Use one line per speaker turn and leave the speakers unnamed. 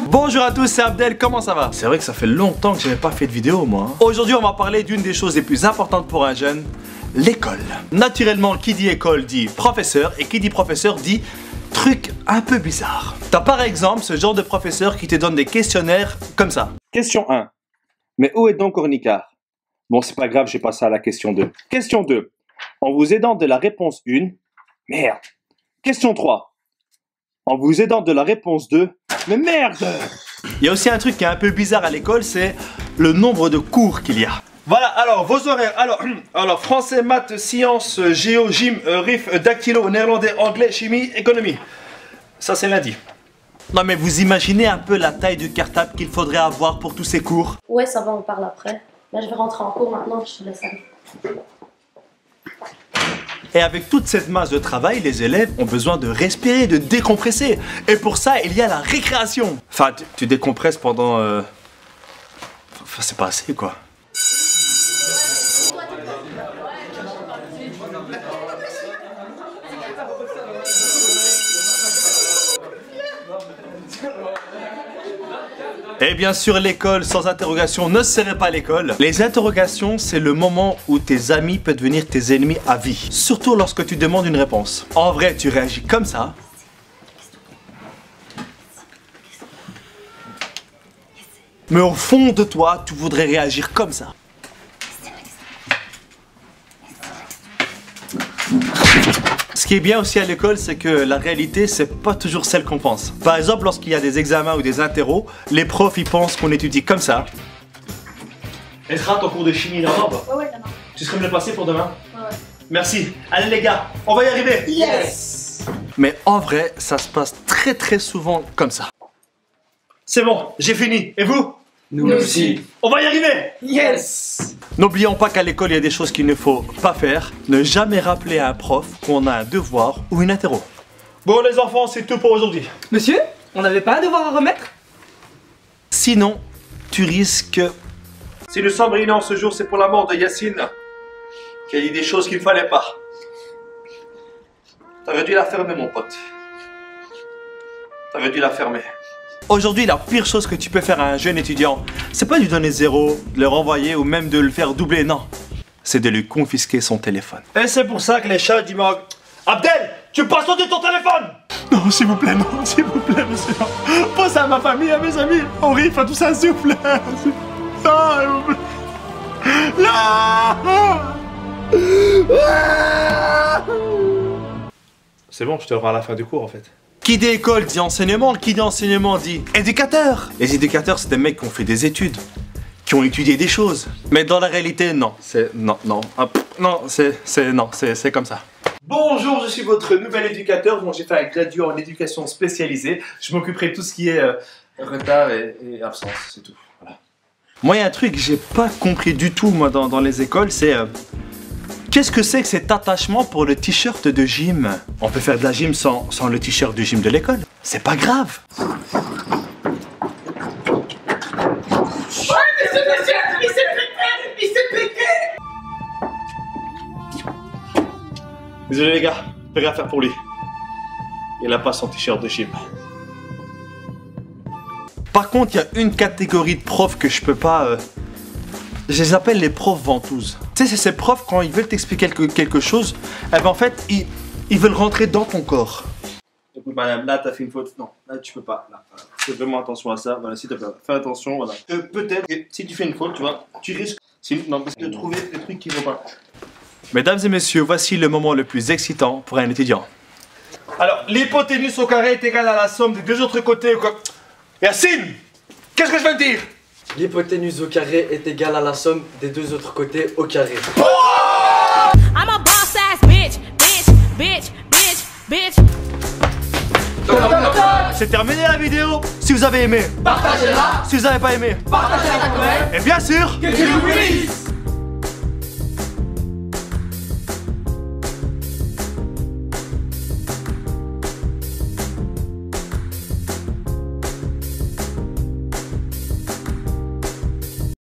Bonjour à tous, c'est Abdel, comment ça va? C'est vrai que ça fait longtemps que j'avais pas fait de vidéo moi. Aujourd'hui on va parler d'une des choses les plus importantes pour un jeune, l'école. Naturellement, qui dit école dit professeur, et qui dit professeur dit truc un peu bizarre. T'as par exemple ce genre de professeur qui te donne des questionnaires comme ça.
Question 1. Mais où est donc Ornicard? Bon, c'est pas grave, j'ai passé à la question 2. Question 2. En vous aidant de la réponse 1, merde. Question 3. En vous aidant de la réponse 2, mais merde!
Il y a aussi un truc qui est un peu bizarre à l'école, c'est le nombre de cours qu'il y a. Voilà, alors vos horaires. Alors français, maths, sciences, géo, gym, RIF, dactylo, néerlandais, anglais, chimie, économie. Ça c'est lundi. Non mais vous imaginez un peu la taille du cartable qu'il faudrait avoir pour tous ces cours?
Ouais, ça va, on parle après. Là, je vais rentrer en cours maintenant, je te laisse aller.
Et avec toute cette masse de travail, les élèves ont besoin de respirer, de décompresser. Et pour ça, il y a la récréation. Enfin, tu décompresses pendant... Enfin, c'est pas assez, quoi. Et bien sûr, l'école sans interrogation ne serait pas l'école. Les interrogations, c'est le moment où tes amis peuvent devenir tes ennemis à vie. Surtout lorsque tu demandes une réponse. En vrai, tu réagis comme ça. Mais au fond de toi, tu voudrais réagir comme ça. Ce qui est bien aussi à l'école, c'est que la réalité, c'est pas toujours celle qu'on pense. Par exemple, lorsqu'il y a des examens ou des interros, les profs, ils pensent qu'on étudie comme ça. Ezra, ton cours de chimie, là,
Ouais, demain.
tu serais mieux passé pour demain?
Ouais.
Merci. Allez les gars, on va y arriver.
Yes!
Mais en vrai, ça se passe très souvent comme ça. C'est bon, j'ai fini. Et vous?
Nous aussi.
On va y arriver.
Yes!
N'oublions pas qu'à l'école, il y a des choses qu'il ne faut pas faire. Ne jamais rappeler à un prof qu'on a un devoir ou une interro. Bon les enfants, c'est tout pour aujourd'hui.
Monsieur, on n'avait pas un devoir à remettre?
Sinon, tu risques... Si nous sommes réunis en ce jour, c'est pour la mort de Yacine, qui a dit des choses qu'il ne fallait pas. T'aurais dû la fermer, mon pote. T'aurais dû la fermer. Aujourd'hui, la pire chose que tu peux faire à un jeune étudiant, c'est pas de lui donner 0, de le renvoyer ou même de le faire doubler, non. C'est de lui confisquer son téléphone. Et c'est pour ça que les chats disent Abdel, tu passes ton téléphone! Non, s'il vous plaît, monsieur. Pas ça à ma famille, à mes amis. On rit, tout ça, s'il vous plaît. Non, s'il vous plaît. Non! C'est bon, je te le rends à la fin du cours en fait. Qui dit école dit enseignement, qui dit enseignement dit éducateur. Les éducateurs, c'est des mecs qui ont fait des études, qui ont étudié des choses. Mais dans la réalité, non. C'est comme ça. Bonjour, je suis votre nouvel éducateur. Bon, j'ai fait un graduat en éducation spécialisée. Je m'occuperai de tout ce qui est retard et absence, c'est tout. Voilà. Moi, il y a un truc que j'ai pas compris du tout moi dans les écoles, c'est qu'est-ce que c'est que cet attachement pour le t-shirt de gym? On peut faire de la gym sans le t-shirt de gym de l'école. C'est pas grave. Désolé les gars, j'ai rien à faire pour lui. Il a pas son t-shirt de gym. Par contre, il y a une catégorie de profs que je peux pas... Je les appelle les profs ventouses. Tu sais, c'est ces profs, quand ils veulent t'expliquer quelque chose, eh ben en fait, ils veulent rentrer dans ton corps. Écoute madame, là t'as fait une faute. Non, là tu peux pas. Là, fais vraiment attention à ça. Voilà, s'il te plaît, fais attention. Voilà. Peut-être que si tu fais une faute, tu vois, tu risques de trouver des trucs qui vont pas. Mesdames et messieurs, voici le moment le plus excitant pour un étudiant. Alors, l'hypoténuse au carré est égale à la somme des deux autres côtés ou quoi? Yacine, qu'est-ce que je viens de dire?
L'hypoténuse au carré est égale à la somme des deux autres côtés au carré.
Oh!
I'm a boss ass bitch.
C'est terminé la vidéo. Si vous avez aimé,
Partagez-la.
Si vous n'avez pas aimé,
Partagez-la.
et bien sûr,
Que Dieu vous bénisse.